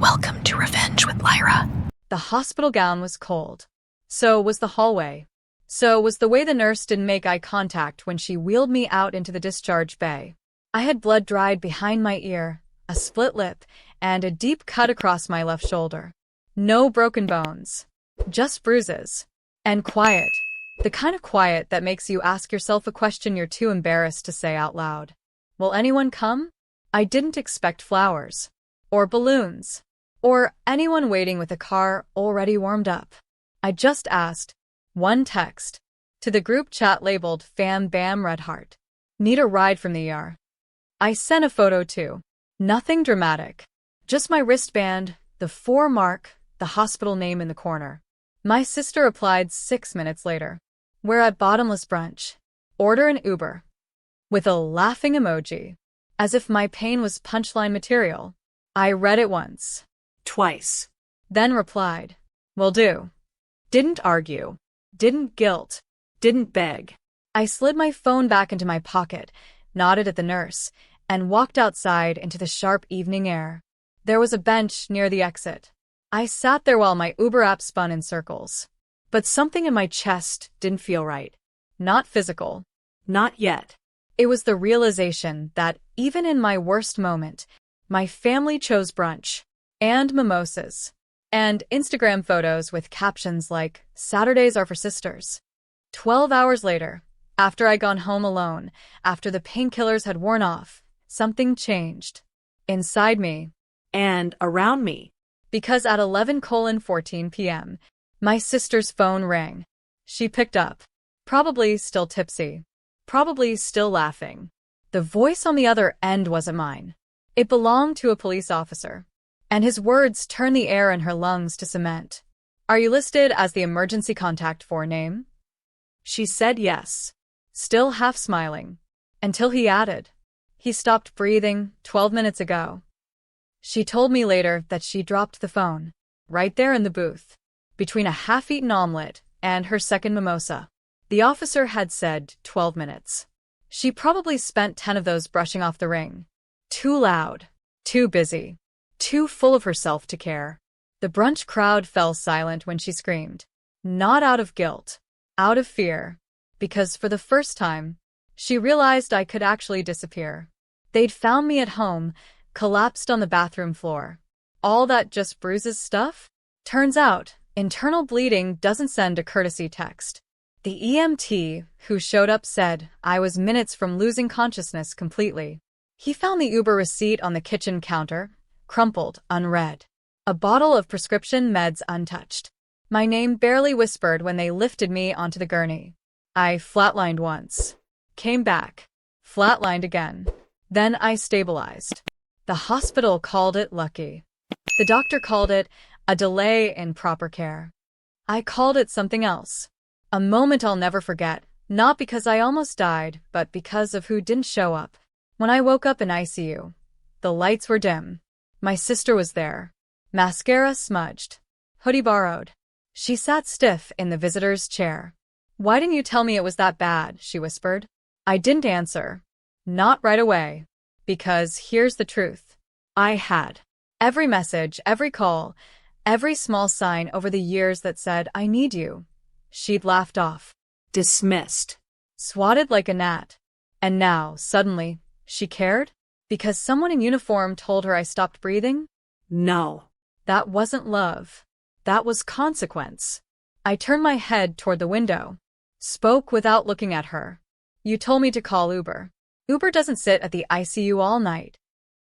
Welcome to Revenge with Lyra. The hospital gown was cold. So was the hallway. So was the way the nurse didn't make eye contact when she wheeled me out into the discharge bay. I had blood dried behind my ear, a split lip, and a deep cut across my left shoulder. No broken bones. Just bruises. And quiet. The kind of quiet that makes you ask yourself a question you're too embarrassed to say out loud. Will anyone come? I didn't expect flowers. Or balloons. Or anyone waiting with a car already warmed up. I just asked, one text, to the group chat labeled Fam Bam Red Heart. Need a ride from the ER. I sent a photo too. Nothing dramatic. Just my wristband, the 4 mark, the hospital name in the corner. My sister replied 6 minutes later. We're at bottomless brunch. Order an Uber. With a laughing emoji. As if my pain was punchline material. I read it once. Twice. Then replied, will do. Didn't argue. Didn't guilt. Didn't beg. I slid my phone back into my pocket, nodded at the nurse, and walked outside into the sharp evening air. There was a bench near the exit. I sat there while my Uber app spun in circles. But something in my chest didn't feel right. Not physical. Not yet. It was the realization that, even in my worst moment, my family chose brunch. And mimosas. And Instagram photos with captions like, Saturdays are for sisters. 12 hours later, after I'd gone home alone, after the painkillers had worn off, something changed. Inside me. And around me. Because at 11:14 p.m., my sister's phone rang. She picked up. Probably still tipsy. Probably still laughing. The voice on the other end wasn't mine. It belonged to a police officer. And his words turned the air in her lungs to cement. Are you listed as the emergency contact for name? She said yes, still half smiling, until he added, he stopped breathing 12 minutes ago. She told me later that she dropped the phone, right there in the booth, between a half-eaten omelet and her second mimosa. The officer had said 12 minutes. She probably spent 10 of those brushing off the ring. Too loud, too busy. Too full of herself to care. The brunch crowd fell silent when she screamed. Not out of guilt. Out of fear. Because for the first time, she realized I could actually disappear. They'd found me at home, collapsed on the bathroom floor. All that just bruises stuff? Turns out, internal bleeding doesn't send a courtesy text. The EMT who showed up said I was minutes from losing consciousness completely. He found the Uber receipt on the kitchen counter, crumpled, unread. A bottle of prescription meds untouched. My name barely whispered when they lifted me onto the gurney. I flatlined once. Came back. Flatlined again. Then I stabilized. The hospital called it lucky. The doctor called it a delay in proper care. I called it something else. A moment I'll never forget, not because I almost died, but because of who didn't show up. When I woke up in ICU, the lights were dim. My sister was there. Mascara smudged. Hoodie borrowed. She sat stiff in the visitor's chair. Why didn't you tell me it was that bad? She whispered. I didn't answer. Not right away. Because here's the truth. I had. Every message, every call, every small sign over the years that said, I need you. She'd laughed off. Dismissed. Swatted like a gnat. And now, suddenly, she cared? Because someone in uniform told her I stopped breathing? No. That wasn't love. That was consequence. I turned my head toward the window. Spoke without looking at her. You told me to call Uber. Uber doesn't sit at the ICU all night.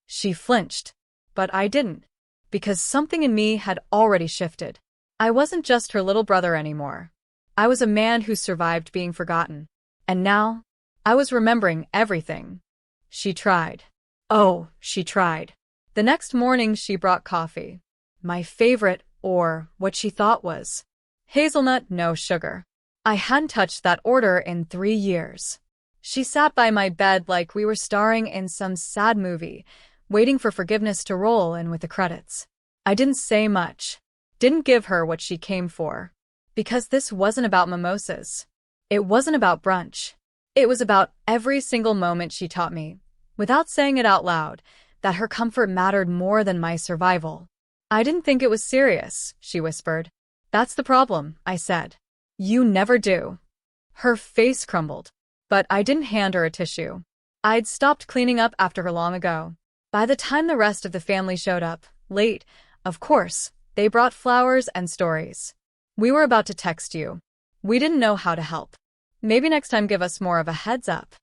She flinched. But I didn't. Because something in me had already shifted. I wasn't just her little brother anymore. I was a man who survived being forgotten. And now, I was remembering everything. She tried. Oh, she tried. The next morning she brought coffee. My favorite, or what she thought was. Hazelnut, no sugar. I hadn't touched that order in 3 years. She sat by my bed like we were starring in some sad movie, waiting for forgiveness to roll in with the credits. I didn't say much. Didn't give her what she came for. Because this wasn't about mimosas. It wasn't about brunch. It was about every single moment she taught me, without saying it out loud, that her comfort mattered more than my survival. I didn't think it was serious, she whispered. That's the problem, I said. You never do. Her face crumbled. But I didn't hand her a tissue. I'd stopped cleaning up after her long ago. By the time the rest of the family showed up, late, of course, they brought flowers and stories. We were about to text you. We didn't know how to help. Maybe next time give us more of a heads up.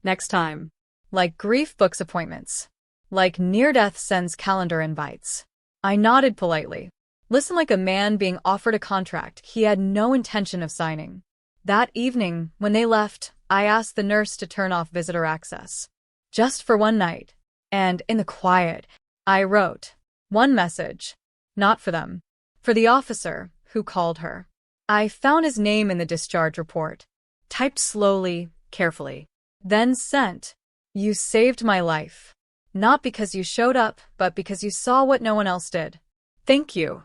Next time. Like grief books appointments. Like near-death sends calendar invites. I nodded politely. Listen, like a man being offered a contract he had no intention of signing. That evening, when they left, I asked the nurse to turn off visitor access. Just for one night. And in the quiet, I wrote one message. Not for them. For the officer who called her. I found his name in the discharge report. Typed slowly, carefully. Then sent. You saved my life. Not because you showed up, but because you saw what no one else did. Thank you.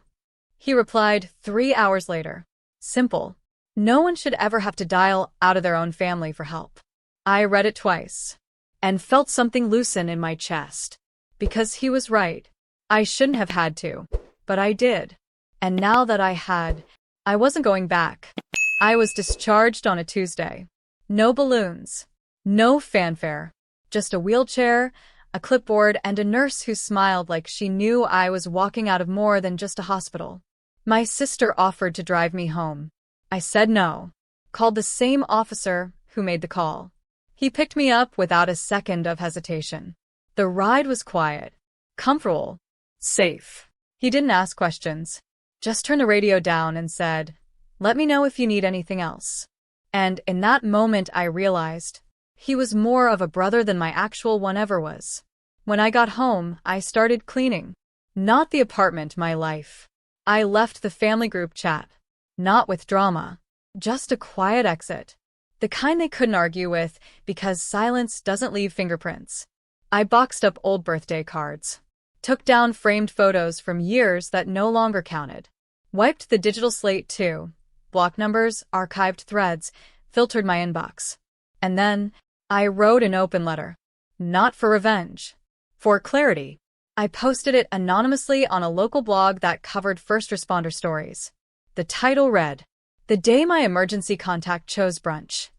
He replied 3 hours later. Simple. No one should ever have to dial out of their own family for help. I read it twice. And felt something loosen in my chest. Because he was right. I shouldn't have had to. But I did. And now that I had, I wasn't going back. I was discharged on a Tuesday. No balloons. No fanfare. Just a wheelchair, a clipboard, and a nurse who smiled like she knew I was walking out of more than just a hospital. My sister offered to drive me home. I said no. Called the same officer who made the call. He picked me up without a second of hesitation. The ride was quiet, comfortable, safe. He didn't ask questions. Just turned the radio down and said, "Let me know if you need anything else." And in that moment I realized he was more of a brother than my actual one ever was. When I got home, I started cleaning. Not the apartment, my life. I left the family group chat. Not with drama. Just a quiet exit. The kind they couldn't argue with because silence doesn't leave fingerprints. I boxed up old birthday cards. Took down framed photos from years that no longer counted. Wiped the digital slate too. Blocked numbers, archived threads, filtered my inbox. And then, I wrote an open letter. Not for revenge. For clarity. I posted it anonymously on a local blog that covered first responder stories. The title read, "The day my emergency contact chose brunch."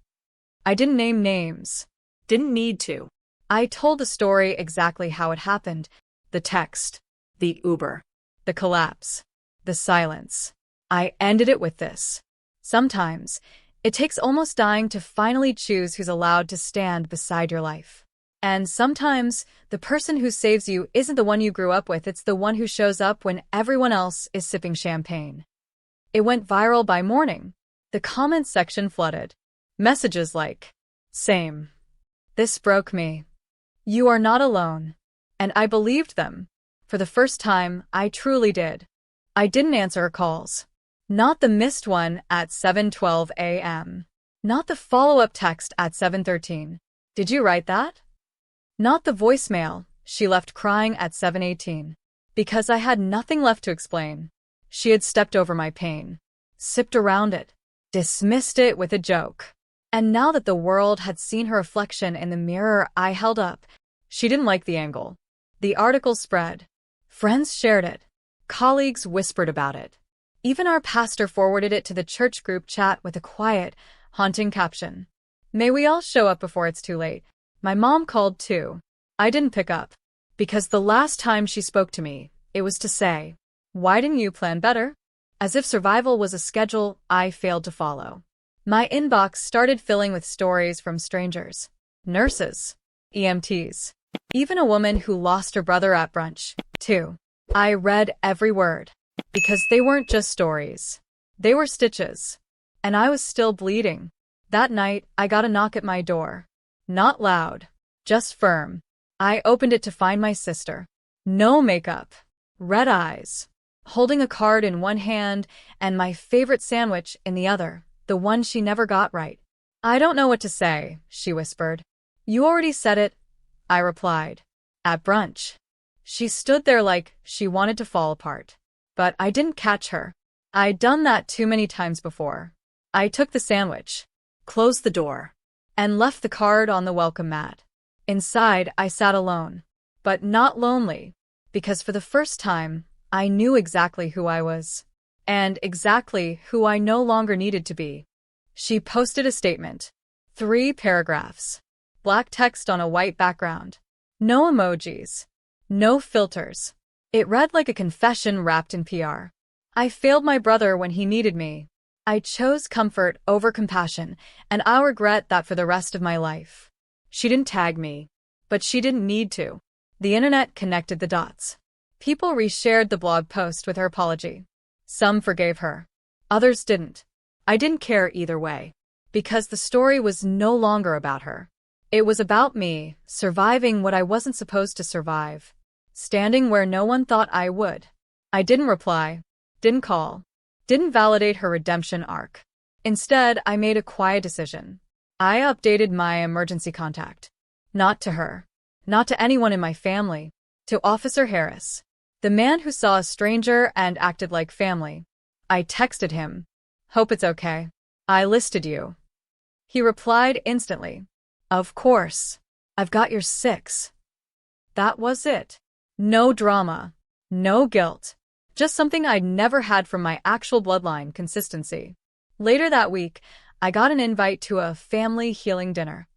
I didn't name names. Didn't need to. I told the story exactly how it happened. The text. The Uber. The collapse. The silence. I ended it with this. Sometimes, it takes almost dying to finally choose who's allowed to stand beside your life. And sometimes, the person who saves you isn't the one you grew up with, it's the one who shows up when everyone else is sipping champagne. It went viral by morning. The comments section flooded. Messages like, "Same. This broke me. You are not alone." And I believed them. For the first time, I truly did. I didn't answer her calls. Not the missed one at 7:12 a.m. Not the follow-up text at 7:13. "Did you write that?" Not the voicemail she left crying at 7:18. Because I had nothing left to explain. She had stepped over my pain. Sipped around it. Dismissed it with a joke. And now that the world had seen her reflection in the mirror I held up, she didn't like the angle. The article spread. Friends shared it. Colleagues whispered about it. Even our pastor forwarded it to the church group chat with a quiet, haunting caption. "May we all show up before it's too late." My mom called too. I didn't pick up. Because the last time she spoke to me, it was to say, "Why didn't you plan better?" As if survival was a schedule I failed to follow. My inbox started filling with stories from strangers. Nurses. EMTs. Even a woman who lost her brother at brunch, too. I read every word. Because they weren't just stories. They were stitches. And I was still bleeding. That night, I got a knock at my door. Not loud. Just firm. I opened it to find my sister. No makeup. Red eyes. Holding a card in one hand and my favorite sandwich in the other, the one she never got right. "I don't know what to say," she whispered. "You already said it," I replied. "At brunch." She stood there like she wanted to fall apart. But I didn't catch her. I'd done that too many times before. I took the sandwich, closed the door, and left the card on the welcome mat. Inside, I sat alone. But not lonely. Because for the first time, I knew exactly who I was. And exactly who I no longer needed to be. She posted a statement. 3 paragraphs. Black text on a white background. No emojis. No filters. It read like a confession wrapped in PR. I failed my brother when he needed me. I chose comfort over compassion, and I'll regret that for the rest of my life. She didn't tag me, but she didn't need to. The internet connected the dots. People reshared the blog post with her apology. Some forgave her. Others didn't. I didn't care either way, because the story was no longer about her. It was about me, surviving what I wasn't supposed to survive. Standing where no one thought I would. I didn't reply, didn't call, didn't validate her redemption arc. Instead, I made a quiet decision. I updated my emergency contact. Not to her. Not to anyone in my family. To Officer Harris. The man who saw a stranger and acted like family. I texted him. Hope it's okay. I listed you. He replied instantly. Of course. I've got your 6. That was it. No drama. No guilt. Just something I'd never had from my actual bloodline consistency. Later that week, I got an invite to a family healing dinner.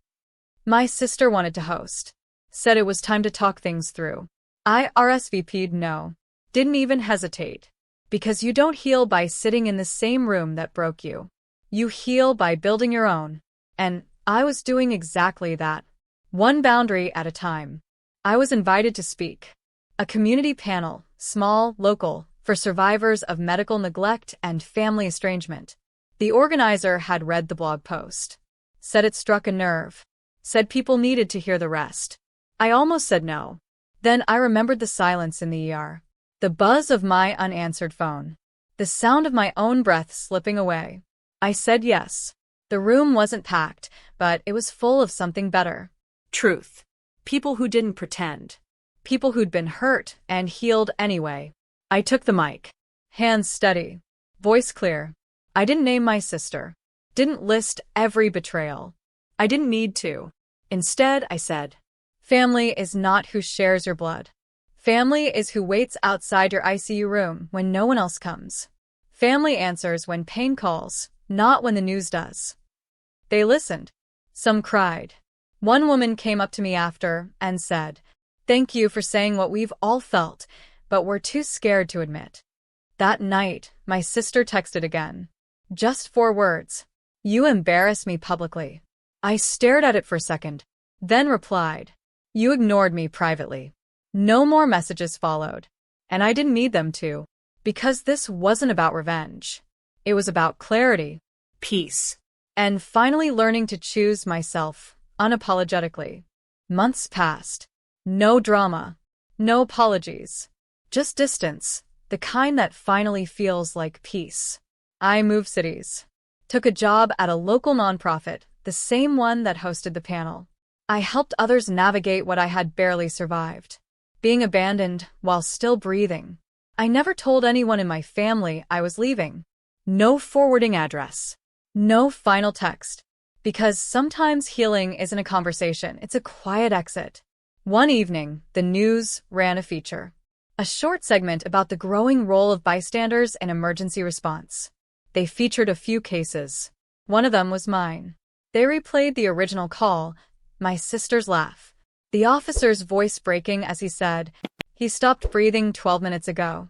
My sister wanted to host. Said it was time to talk things through. I RSVP'd no. Didn't even hesitate. Because you don't heal by sitting in the same room that broke you. You heal by building your own. And I was doing exactly that. One boundary at a time. I was invited to speak. A community panel, small, local, for survivors of medical neglect and family estrangement. The organizer had read the blog post. Said it struck a nerve. Said people needed to hear the rest. I almost said no. Then I remembered the silence in the ER. The buzz of my unanswered phone. The sound of my own breath slipping away. I said yes. The room wasn't packed, but it was full of something better. Truth. People who didn't pretend. People who'd been hurt and healed anyway. I took the mic. Hands steady. Voice clear. I didn't name my sister. Didn't list every betrayal. I didn't need to. Instead, I said, family is not who shares your blood. Family is who waits outside your ICU room when no one else comes. Family answers when pain calls, not when the news does. They listened. Some cried. One woman came up to me after and said, thank you for saying what we've all felt, but we're too scared to admit. That night, my sister texted again. Just 4 words. You embarrass me publicly. I stared at it for a second, then replied. You ignored me privately. No more messages followed. And I didn't need them to. Because this wasn't about revenge. It was about clarity. peace. And finally learning to choose myself, unapologetically. Months passed. No drama. No apologies. Just distance, the kind that finally feels like peace. I moved cities. Took a job at a local nonprofit, the same one that hosted the panel. I helped others navigate what I had barely survived. Being abandoned while still breathing. I never told anyone in my family I was leaving. No forwarding address. No final text. Because sometimes healing isn't a conversation, it's a quiet exit. One evening, the news ran a feature. A short segment about the growing role of bystanders in emergency response. They featured a few cases. One of them was mine. They replayed the original call, my sister's laugh. The officer's voice breaking as he said, "He stopped breathing 12 minutes ago."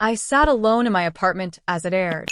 I sat alone in my apartment as it aired.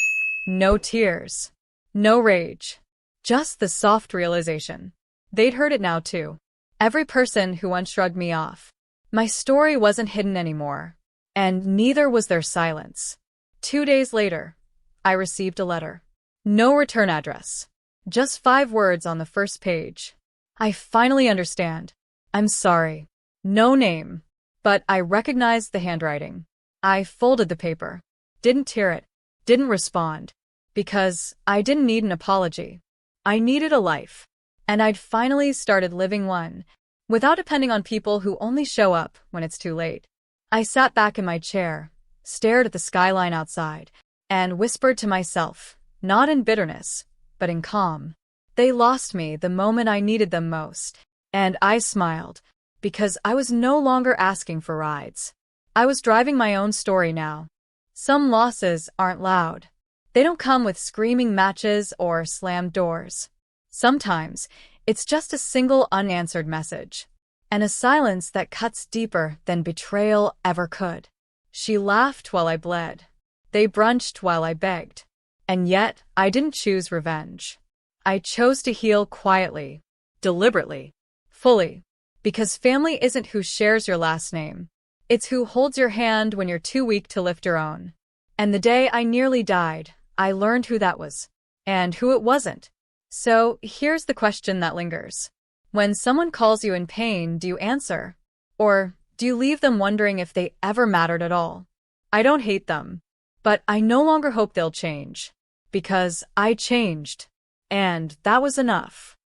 No tears. No rage. Just the soft realization. They'd heard it now too. Every person who once shrugged me off. My story wasn't hidden anymore. And neither was their silence. 2 days later, I received a letter. No return address. Just 5 words on the first page. I finally understand. I'm sorry. No name. But I recognized the handwriting. I folded the paper. Didn't tear it. Didn't respond. Because I didn't need an apology. I needed a life. And I'd finally started living one, without depending on people who only show up when it's too late. I sat back in my chair, stared at the skyline outside, and whispered to myself, not in bitterness, but in calm. They lost me the moment I needed them most. And I smiled, because I was no longer asking for rides. I was driving my own story now. Some losses aren't loud. They don't come with screaming matches or slammed doors. Sometimes, it's just a single unanswered message. And a silence that cuts deeper than betrayal ever could. She laughed while I bled. They brunched while I begged. And yet, I didn't choose revenge. I chose to heal quietly, deliberately, fully. Because family isn't who shares your last name. It's who holds your hand when you're too weak to lift your own. And the day I nearly died, I learned who that was. And who it wasn't. So, here's the question that lingers. When someone calls you in pain, do you answer? Or do you leave them wondering if they ever mattered at all? I don't hate them. But I no longer hope they'll change. Because I changed. And that was enough.